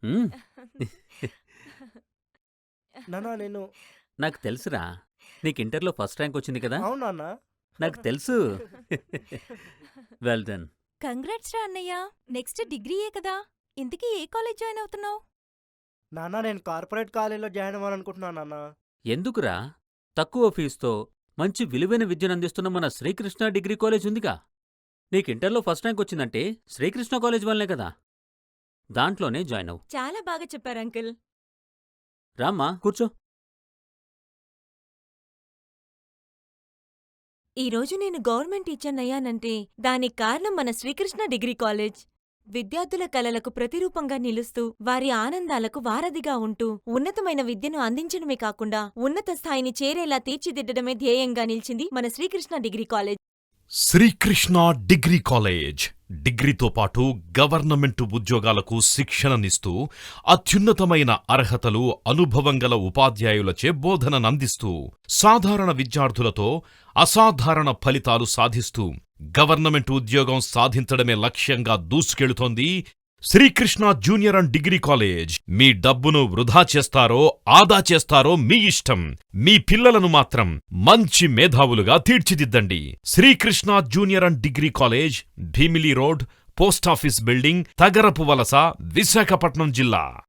హ్మ్. నాన్న నేను నాకు తెలుసురా. నీకు ఇంటర్‌లో ఫస్ట్ ర్యాంక్ వచ్చింది కదా! అవును నాన్న. నాకు తెలుసు. Well done. కంగ్రాట్స్ రా అన్నయ్య. నెక్స్ట్ డిగ్రీయే కదా. ఇంతకీ ఏ కాలేజ్ జాయిన్ అవుతున్నావు? నాన్న నేను కార్పొరేట్ కాలేజీలో జాయిన్ అవ్వాలనుకుంటున్నాను నాన్న. ఎందుకురా? తక్కువ ఫీజుతో మంచి విలువైన విద్యనందిస్తున్న మన శ్రీకృష్ణ డిగ్రీ కాలేజ్ ఉందిగా. నీకు ఇంటర్‌లో ఫస్ట్ ర్యాంక్ వచ్చిందంటే శ్రీకృష్ణ కాలేజ్ వల్లనే కదా! దాంట్లోనే జాయిన్ అవ్వు. చాలా బాగా చెప్పారు అంకుల్. రామ్మా కూర్చో. ఈ రోజు నేను గవర్నమెంట్ టీచర్ని అయ్యానంటే దానికి కారణం మన శ్రీకృష్ణ డిగ్రీ కాలేజ్. విద్యార్థుల కలలకు ప్రతిరూపంగా నిలుస్తూ వారి ఆనందాలకు వారధిగా ఉంటూ ఉన్నతమైన విద్యను అందించడమే కాకుండా ఉన్నత స్థాయిని చేరేలా తీర్చిదిద్దడమే ధ్యేయంగా నిలిచింది మన Srikrishna degree college. Srikrishna degree college డిగ్రీతో పాటు గవర్నమెంటు ఉద్యోగాలకు శిక్షణనిస్తూ అత్యున్నతమైన అర్హతలు, అనుభవం గల ఉపాధ్యాయులచే బోధననందిస్తూ సాధారణ విద్యార్థులతో అసాధారణ ఫలితాలు సాధిస్తూ గవర్నమెంట్ ఉద్యోగం సాధించడమే లక్ష్యంగా దూసుకెళుతోంది Srikrishna junior and degree college. మీ డబ్బును వృధా చేస్తారో ఆదా చేస్తారో మీ ఇష్టం. మీ పిల్లలను మాత్రం మంచి మేధావులుగా తీర్చిదిద్దండి. Srikrishna junior and degree college, Bheemili road, post office building, Tagarapu Valasa, Visakhapatnam జిల్లా.